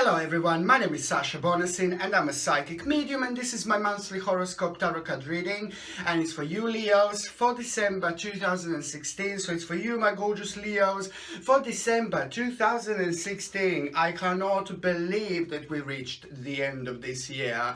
Hello everyone, my name is Sasha Bonasin and I'm a psychic medium, and this is my monthly horoscope tarot card reading, and it's for you Leos for December 2016. So it's for you, my gorgeous Leos, for December 2016. I cannot believe that we reached the end of this year.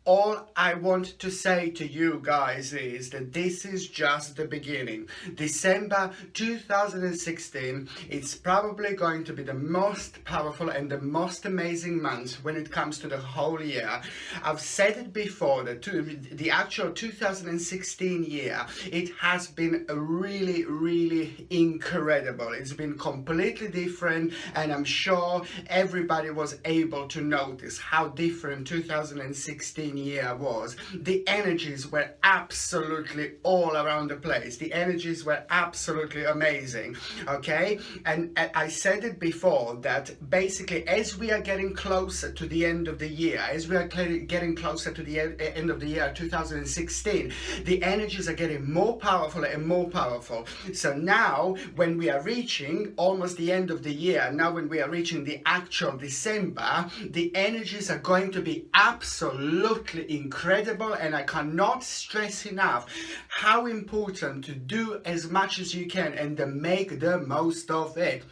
All I want to say to you guys is that this is just the beginning. December 2016, it's probably going to be the most powerful and the most amazing month when it comes to the whole year. I've said it before that the actual 2016 year, it has been really incredible. It's been completely different, and I'm sure everybody was able to notice how different 2016 year was. The energies were absolutely all around the place. The energies were absolutely amazing. Okay, and I said it before that basically as we are getting closer to the end of the year, as we are getting closer to the end of the year 2016, the energies are getting more powerful and more powerful. So now when we are reaching almost the end of the year, now when we are reaching the actual December, the energies are going to be absolutely incredible, and I cannot stress enough how important to do as much as you can and to make the most of it.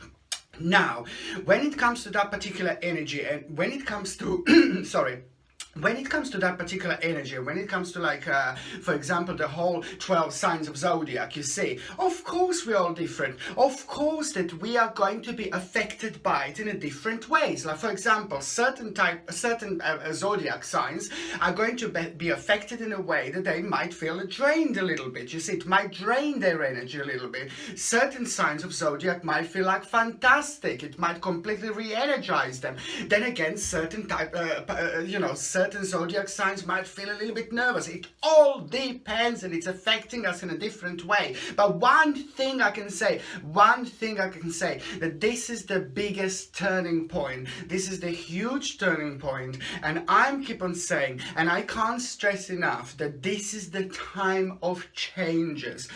Now, when it comes to that particular energy, and when it comes to when it comes to that particular energy, when it comes to for example, the whole 12 signs of zodiac, you see, of course we're all different. Of course that we are going to be affected by it in a different ways. Like for example, certain zodiac signs are going to be affected in a way that they might feel drained a little bit. You see, it might drain their energy a little bit. Certain signs of zodiac might feel like fantastic. It might completely re-energize them. Then again, certain zodiac signs might feel a little bit nervous. It all depends, and it's affecting us in a different way. But one thing I can say, that this is the biggest turning point. This is the huge turning point, and I'm keep on saying, and I can't stress enough, that this is the time of changes.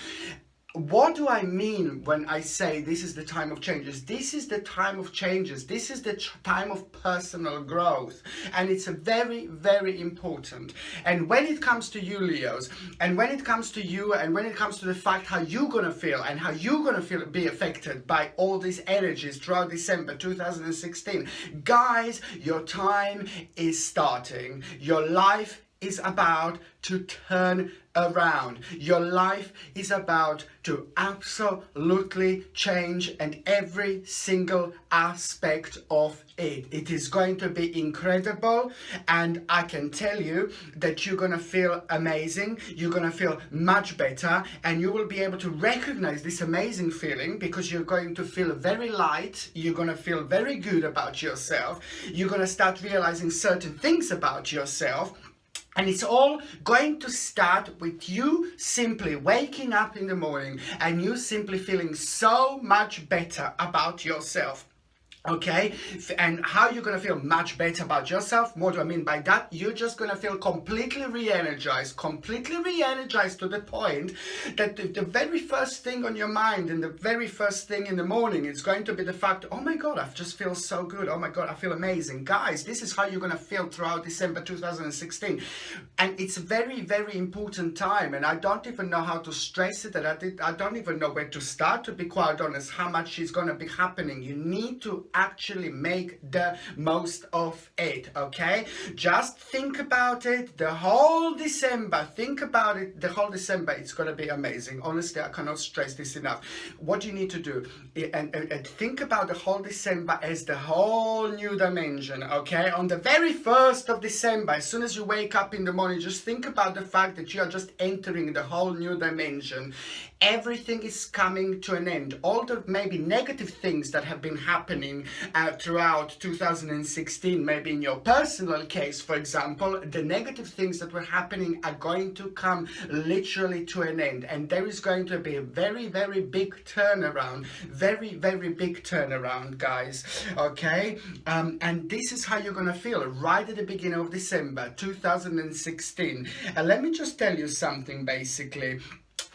What do I mean when I say this is the time of changes? This is the time of changes. This is the time of personal growth. And it's very important. And when it comes to you, Leos, and when it comes to you, and when it comes to the fact how you're going to feel and how you're going to be affected by all these energies throughout December 2016, guys, your time is starting. Your life is about to turn around. Your life is about to absolutely change, and every single aspect of it. It is going to be incredible, and I can tell you that you're going to feel amazing. You're going to feel much better, and you will be able to recognize this amazing feeling because you're going to feel very light. You're going to feel very good about yourself. You're going to start realizing certain things about yourself. And it's all going to start with you simply waking up in the morning and you simply feeling so much better about yourself. Okay, and how you're going to feel much better about yourself? What do I mean by that? You're just going to feel completely re-energized to the point that the very first thing on your mind and the very first thing in the morning is going to be the fact, oh my God, I just feel so good. Oh my God, I feel amazing. Guys, this is how you're going to feel throughout December 2016. And it's a very important time, and I don't even know how to stress it, and I don't even know where to start, to be quite honest, how much is going to be happening. You need to actually make the most of it. Okay, just think about it the whole December. Think about it the whole December. It's gonna be amazing. Honestly, I cannot stress this enough. What you need to do and think about the whole December as the whole new dimension. Okay, on the very 1st of December, as soon as you wake up in the morning, just think about the fact that you are just entering the whole new dimension. Everything is coming to an end. All the maybe negative things that have been happening throughout 2016, maybe in your personal case, for example, the negative things that were happening are going to come literally to an end, and there is going to be a very big turnaround, very big turnaround, guys. Okay, and this is how you're gonna feel right at the beginning of December 2016. And let me just tell you something. Basically,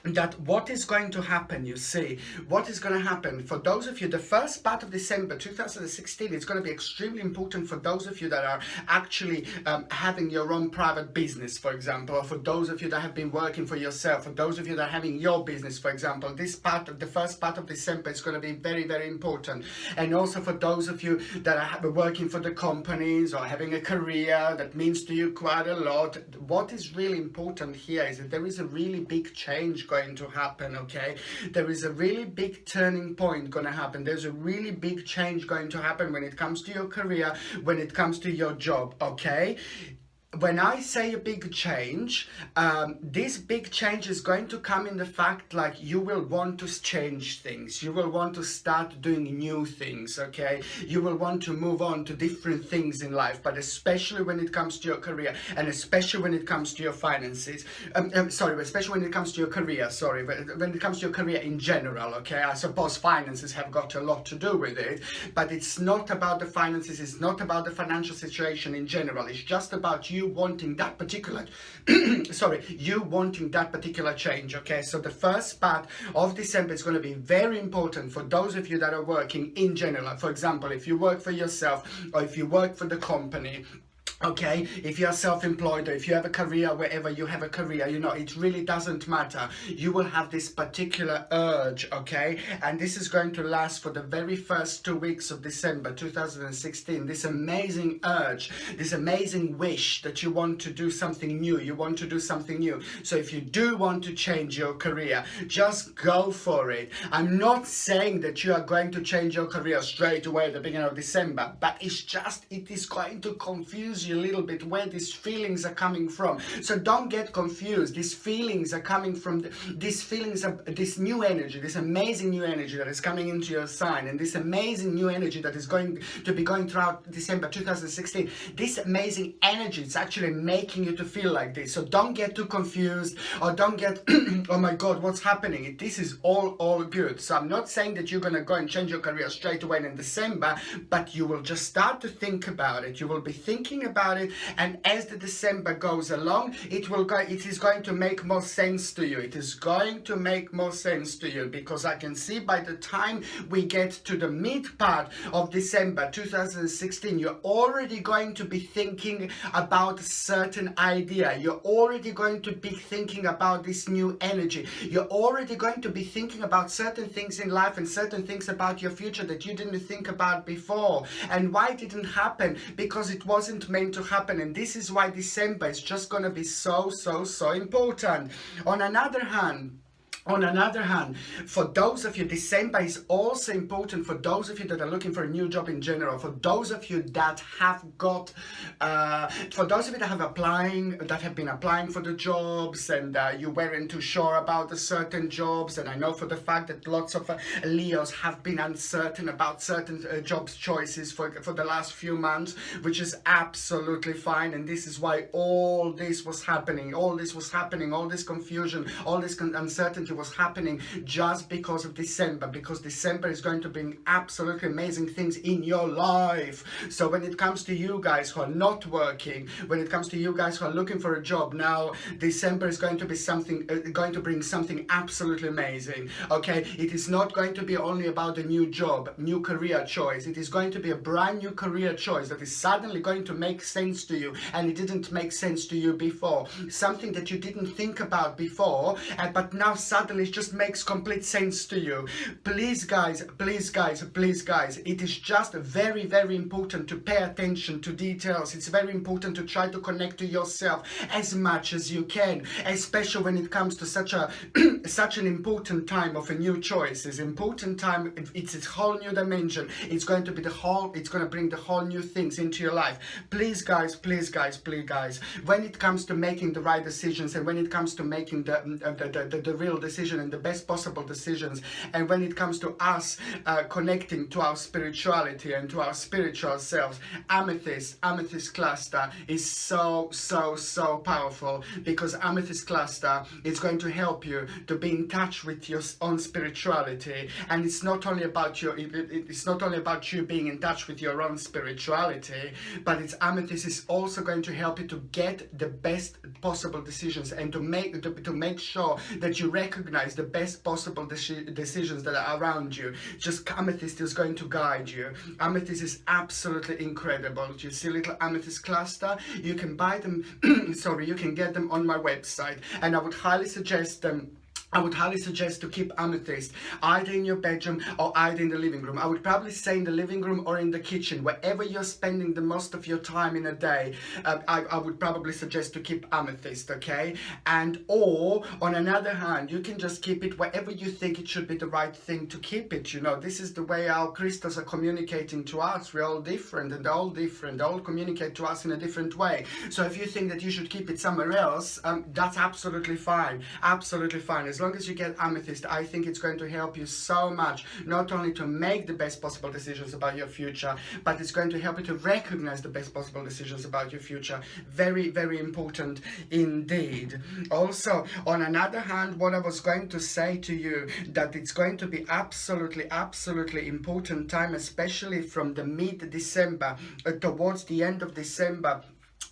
that what is going to happen, you see, what is going to happen for those of you, the first part of December 2016 is going to be extremely important for those of you that are actually having your own private business, for example, or for those of you that have been working for yourself, for those of you that are having your business, for example. This part of the first part of December is going to be very, very important. And also for those of you that are working for the companies or having a career that means to you quite a lot. What is really important here is that there is a really big change going to happen, okay? There is a really big turning point going to happen. There's a really big change going to happen when it comes to your career, when it comes to your job, okay? When I say a big change, this big change is going to come in the fact like you will want to change things. You will want to start doing new things, okay? You will want to move on to different things in life, but especially when it comes to your career and especially when it comes to your finances. Especially when it comes to your career, but when it comes to your career in general, okay? I suppose finances have got a lot to do with it, but it's not about the finances, it's not about the financial situation in general. It's just about you wanting that particular you wanting that particular change, okay? So the first part of December is going to be very important for those of you that are working in general. For example, if you work for yourself or if you work for the company, okay, if you're self-employed or if you have a career, wherever you have a career, you know, it really doesn't matter. You will have this particular urge, okay? And this is going to last for the very first 2 weeks of December 2016. This amazing urge, this amazing wish that you want to do something new. You want to do something new. So if you do want to change your career, just go for it. I'm not saying that you are going to change your career straight away at the beginning of December, but it is going to confuse you a little bit where these feelings are coming from. So don't get confused. These feelings are coming from these feelings of this new energy, this amazing new energy that is coming into your sign, and this amazing new energy that is going to be going throughout December 2016. This amazing energy is actually making you to feel like this. So don't get too confused or don't get oh my god, what's happening? This is all good. So I'm not saying that you're gonna go and change your career straight away in December, but you will just start to think about it. You will be thinking about it, and as the December goes along, it is going to make more sense to you. It is going to make more sense to you, because I can see by the time we get to the mid part of December 2016, you're already going to be thinking about a certain idea. You're already going to be thinking about this new energy. You're already going to be thinking about certain things in life and certain things about your future that you didn't think about before. And why it didn't happen? Because it wasn't meant to happen. And this is why December is just going to be so important. On another hand, for those of you, December is also important for those of you that are looking for a new job in general. For those of you that have got, for those of you that have been applying for the jobs, and you weren't too sure about the certain jobs. And I know for the fact that lots of Leos have been uncertain about certain jobs choices for the last few months, which is absolutely fine. And this is why all this was happening. All this confusion, all this uncertainty was happening just because of December, because December is going to bring absolutely amazing things in your life. So when it comes to you guys who are not working, when it comes to you guys who are looking for a job now, December is going to be going to bring something absolutely amazing. Okay, it is not going to be only about a new job, new career choice. It is going to be a brand new career choice that is suddenly going to make sense to you, and it didn't make sense to you before. Something that you didn't think about before, but now suddenly it just makes complete sense to you. Please guys, it is just very important to pay attention to details. It's very important to try to connect to yourself as much as you can, especially when it comes to such an important time of a new choice. It's important time. It's a whole new dimension. It's going to bring the whole new things into your life. Please guys, when it comes to making the right decisions, and when it comes to making the real decision and the best possible decisions, and when it comes to us connecting to our spirituality and to our spiritual selves, amethyst cluster is so powerful, because amethyst cluster is going to help you to be in touch with your own spirituality. And it's not only about you being in touch with your own spirituality, but amethyst is also going to help you to get the best possible decisions, and to make sure that you recognize recognize the best possible decisions that are around you. Just amethyst is going to guide you. Amethyst is absolutely incredible. You see little amethyst cluster, you can buy them sorry, you can get them on my website, and I would highly suggest them. I would highly suggest to keep amethyst either in your bedroom or either in the living room. I would probably say in the living room or in the kitchen, wherever you're spending the most of your time in a day. I would probably suggest to keep amethyst, okay? And or on another hand, you can just keep it wherever you think it should be the right thing to keep it. You know, this is the way our crystals are communicating to us. We're all different, and they're all different. They all communicate to us in a different way. So if you think that you should keep it somewhere else, that's absolutely fine. Absolutely fine. As long as you get amethyst, I think it's going to help you so much, not only to make the best possible decisions about your future, but it's going to help you to recognize the best possible decisions about your future. Very, very important indeed. Also, on another hand, what I was going to say to you, that it's going to be absolutely important time, especially from the mid-December towards the end of December.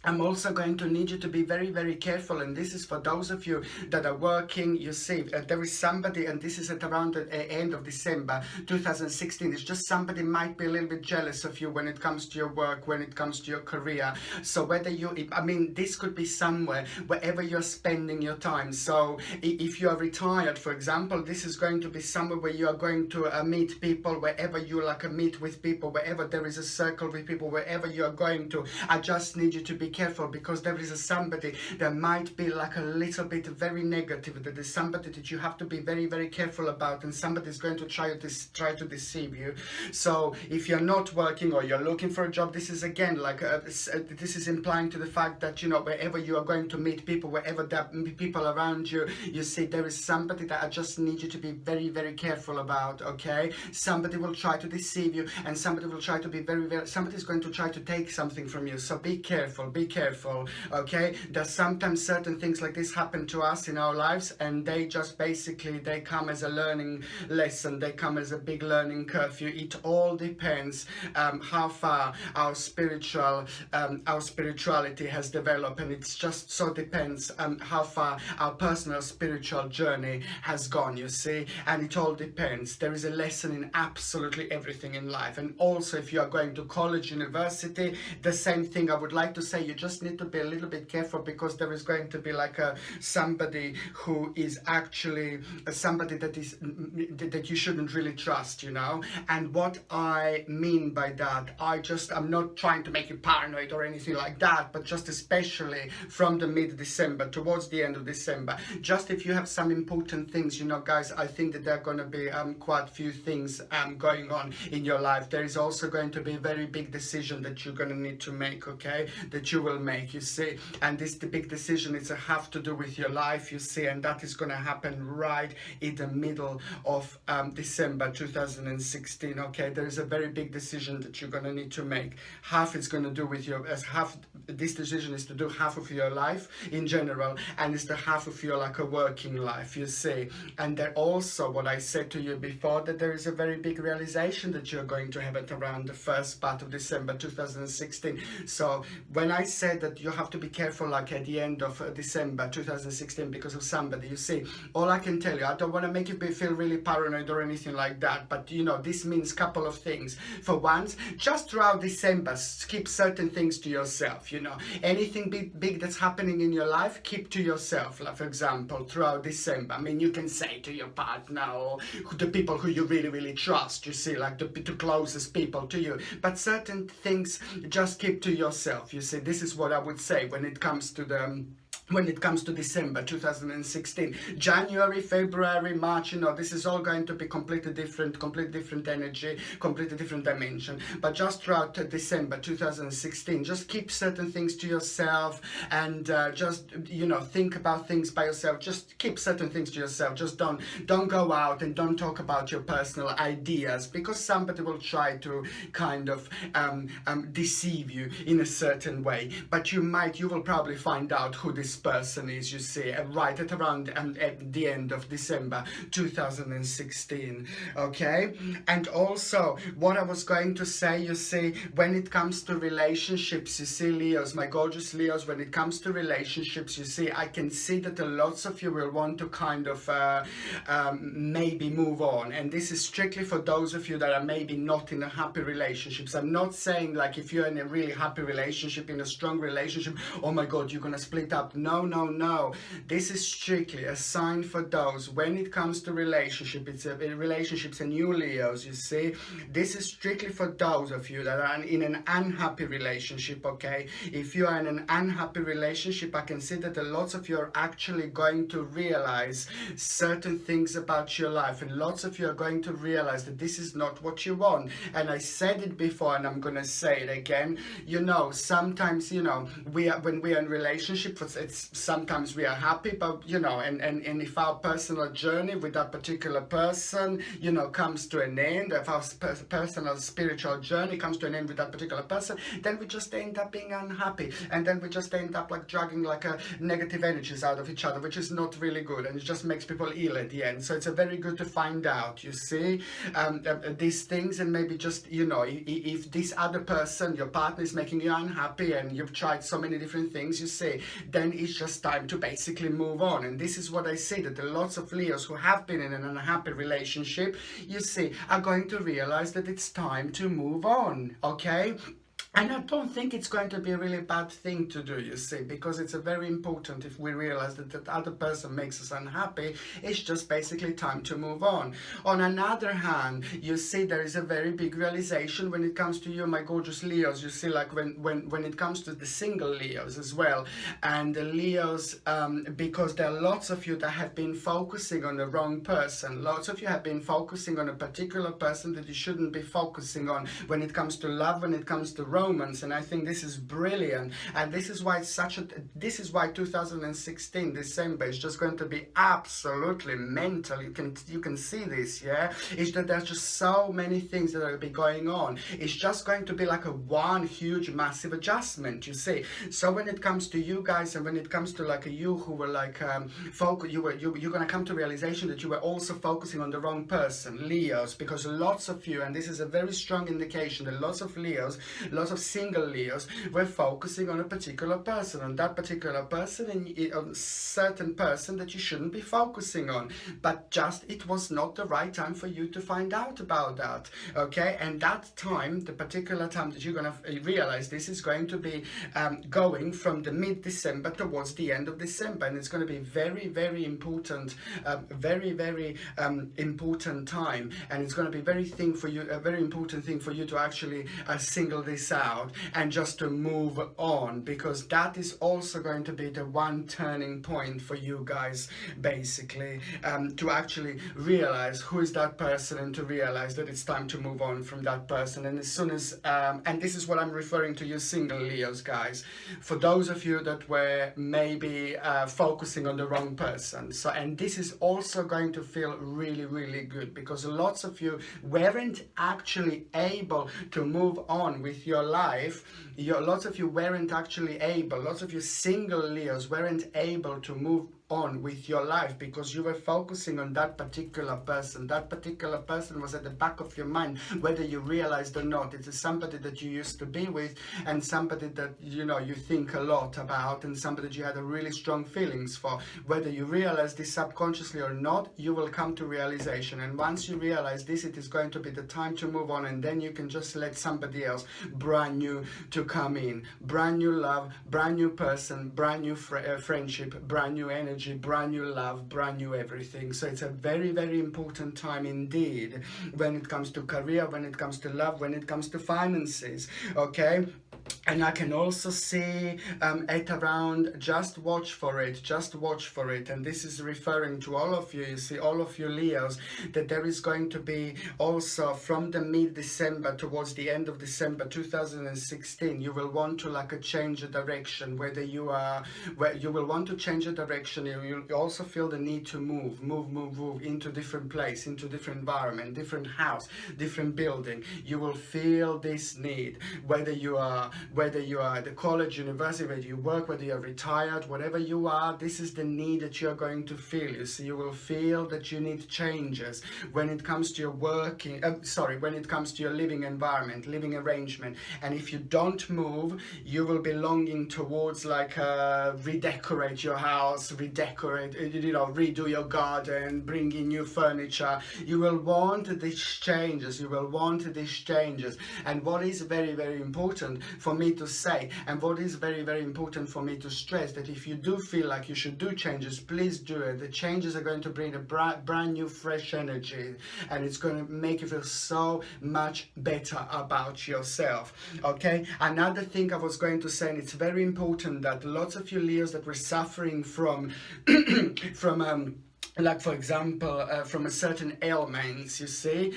I'm also going to need you to be very, very careful, and this is for those of you that are working. You see, there is somebody, and this is at around the end of December 2016, it's just somebody might be a little bit jealous of you when it comes to your work, when it comes to your career. So whether you, I mean, this could be somewhere, wherever you're spending your time. So if you are retired, for example, this is going to be somewhere where you are going to meet people, wherever you meet with people, wherever there is a circle with people, wherever you are going to. I just need you to be careful, because there is somebody that might be like a little bit very negative. That is somebody that you have to be very, very careful about, and somebody is going to try to deceive you. So if you're not working or you're looking for a job, this is again like this is implying to the fact that, you know, wherever you are going to meet people, wherever there are people around you, you see there is somebody that I just need you to be very, very careful about. Okay, somebody will try to deceive you, and somebody will try to be somebody's going to try to take something from you. So be careful. Be careful, okay? There's sometimes certain things like this happen to us in our lives, and they just basically, they come as a learning lesson. They come as a big learning curve. It all depends how far our spirituality has developed, and it's just so depends how far our personal spiritual journey has gone, you see, and it all depends. There is a lesson in absolutely everything in life. And also, if you are going to college, university, the same thing. I would like to say, you just need to be a little bit careful, because there is going to be like somebody who is actually somebody that you shouldn't really trust, you know. And what I mean by that, I'm not trying to make you paranoid or anything like that, but just especially from the mid-December towards the end of December, just if you have some important things, you know, guys, I think that there are going to be quite a few things going on in your life. There is also going to be a very big decision that you're going to need to make, okay, that you will make, you see. And the big decision is have to do with your life, you see, and that is going to happen right in the middle of December 2016. Okay, there is a very big decision that you're going to need to make. Half is going to do with this decision is to do half of your life in general, and it's the half of your like a working life, you see. And there also, what I said to you before, that there is a very big realization that you're going to have it around the first part of December 2016. So when I said that you have to be careful like at the end of December 2016 because of somebody, you see, all I can tell you, I don't want to make you feel really paranoid or anything like that, but you know, this means a couple of things. For once, just throughout December, keep certain things to yourself, you know. Anything big that's happening in your life, keep to yourself. Like, for example, throughout December, I mean, you can say to your partner or the people who you really, really trust, you see, like the closest people to you, but certain things just keep to yourself, you see. This is what I would say when it comes to December 2016. January, February, March, you know, this is all going to be completely different energy, completely different dimension. But just throughout December 2016, just keep certain things to yourself, and just, you know, think about things by yourself. Just keep certain things to yourself. Just don't go out and don't talk about your personal ideas, because somebody will try to kind of deceive you in a certain way. But you will probably find out who this person is, you see, right at around at the end of December 2016. Okay, and also what I was going to say, you see, when it comes to relationships, you see, Leos, my gorgeous Leos, when it comes to relationships, you see, I can see that lots of you will want to kind of maybe move on, and this is strictly for those of you that are maybe not in a happy relationships. I'm not saying like if you're in a really happy relationship, in a strong relationship, oh my god, you're gonna split up. No, no, no. This is strictly a sign for those when it comes to relationship. It's a relationships, and you Leos, you see, this is strictly for those of you that are in an unhappy relationship. Okay, if you are in an unhappy relationship, I can see that a lot of you are actually going to realize certain things about your life, and lots of you are going to realize that this is not what you want. And I said it before, and I'm gonna say it again. You know, sometimes, you know, when we are in relationship, it's sometimes we are happy, but you know, and if our personal journey with that particular person, you know, comes to an end, if our personal spiritual journey comes to an end with that particular person, then we just end up being unhappy, and then we just end up like dragging like a negative energies out of each other, which is not really good, and it just makes people ill at the end. So it's a very good to find out, you see, these things, and maybe just, you know, if this other person, your partner, is making you unhappy and you've tried so many different things, you see, then it's just time to basically move on. And this is what I see, that lots of Leos who have been in an unhappy relationship, you see, are going to realize that it's time to move on. Okay, and I don't think it's going to be a really bad thing to do, you see, because it's a very important, if we realize that that other person makes us unhappy, it's just basically time to move on. On another hand, you see, there is a very big realization when it comes to you, my gorgeous Leos, you see, like when it comes to the single Leos as well, and the Leos, because there are lots of you that have been focusing on the wrong person. Lots of you have been focusing on a particular person that you shouldn't be focusing on when it comes to love, when it comes to romance. And I think this is brilliant, and this is why it's such a, this is why 2016 December is just going to be absolutely mental. You can see this, yeah, it's that there's just so many things that are be going on. It's just going to be like a one huge massive adjustment, you see. So when it comes to you guys, and when it comes to like you who were like you're gonna come to realization that you were also focusing on the wrong person, Leos, because lots of you, and this is a very strong indication that lots of Leos, lots of single Leos were focusing on a particular person, on that particular person, and on certain person that you shouldn't be focusing on, but just it was not the right time for you to find out about that. Okay, and that time, the particular time that you're gonna realize this, is going to be going from the mid-December towards the end of December, and it's going to be very, very important, very important time, and it's going to be very thing for you, a very important thing for you to actually single this out and just to move on, because that is also going to be the one turning point for you guys, basically, to actually realize who is that person, and to realize that it's time to move on from that person. And as soon as and this is what I'm referring to, you single Leos guys, for those of you that were maybe focusing on the wrong person. So, and this is also going to feel really, really good, because lots of you weren't actually able to move on with your life. Lots of you weren't actually able, lots of you single Leos weren't able to move on with your life because you were focusing on that particular person. That particular person was at the back of your mind, whether you realized or not. It is somebody that you used to be with, and somebody that, you know, you think a lot about, and somebody that you had a really strong feelings for. Whether you realize this subconsciously or not, you will come to realization. And once you realize this, it is going to be the time to move on, and then you can just let somebody else brand new to come in. Brand new love, brand new person, brand new friendship, brand new energy, brand new love, brand new everything. So it's a very, very important time indeed when it comes to career, when it comes to love, when it comes to finances. Okay, and I can also see at around, just watch for it, just watch for it, and this is referring to all of you, you see, all of you Leos, that there is going to be also from the mid-December towards the end of December 2016, you will want to like a change of direction, whether you are, where you will want to change a direction. You also feel the need to move into different place, into different environment, different house, different building. You will feel this need, whether you are whether you are at the college, university, whether you work, whether you're retired, whatever you are, this is the need that you're going to feel. You see, you will feel that you need changes when it comes to your working, when it comes to your living environment, living arrangement. And if you don't move, you will be longing towards like redecorate your house, redecorate, redo your garden, bring in new furniture. You will want these changes. You will want these changes. And what is very, very important for me to say, and what is very, very important for me to stress, that if you do feel like you should do changes, please do it. The changes are going to bring a brand new, fresh energy, and it's going to make you feel so much better about yourself. Okay, another thing I was going to say, and it's very important that lots of you Leos that were suffering from like for example from a certain ailments, you see,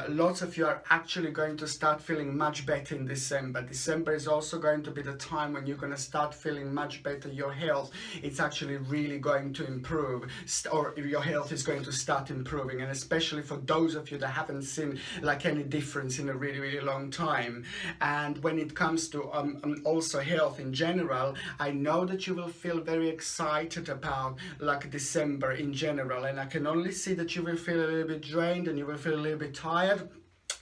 lots of you are actually going to start feeling much better in December. December is also going to be the time when you're going to start feeling much better. Your health, it's actually really going to improve, or your health is going to start improving, and especially for those of you that haven't seen like any difference in a really, really long time. And when it comes to also health in general, I know that you will feel very excited about like December in general, and I can only see that you will feel a little bit drained and you will feel a little bit tired.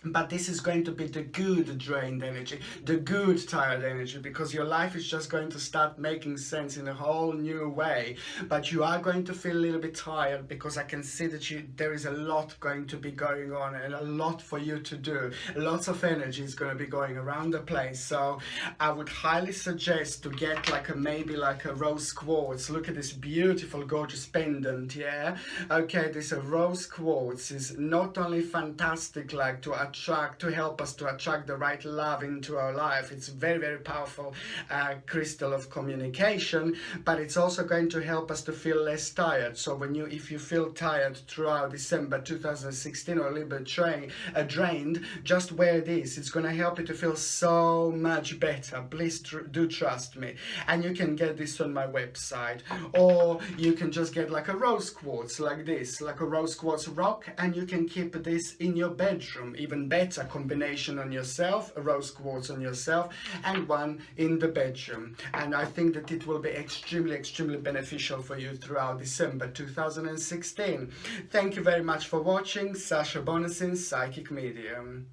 But this is going to be the good drained energy, the good tired energy, because your life is just going to start making sense in a whole new way. But you are going to feel a little bit tired, because I can see that there is a lot going to be going on and a lot for you to do. Lots of energy is going to be going around the place. So I would highly suggest to get like maybe like a rose quartz. Look at this beautiful, gorgeous pendant, yeah? Okay, this rose quartz is not only fantastic like to help us to attract the right love into our life. It's very, very powerful crystal of communication, but it's also going to help us to feel less tired. So if you feel tired throughout December 2016 or a little bit drained, just wear this. It's going to help you to feel so much better. Please do trust me. And you can get this on my website, or you can just get like a rose quartz like this, like a rose quartz rock, and you can keep this in your bedroom. Even better combination on yourself, a rose quartz on yourself and one in the bedroom. And I think that it will be extremely, extremely beneficial for you throughout December 2016. Thank you very much for watching. Sasha Bonasin, Psychic Medium.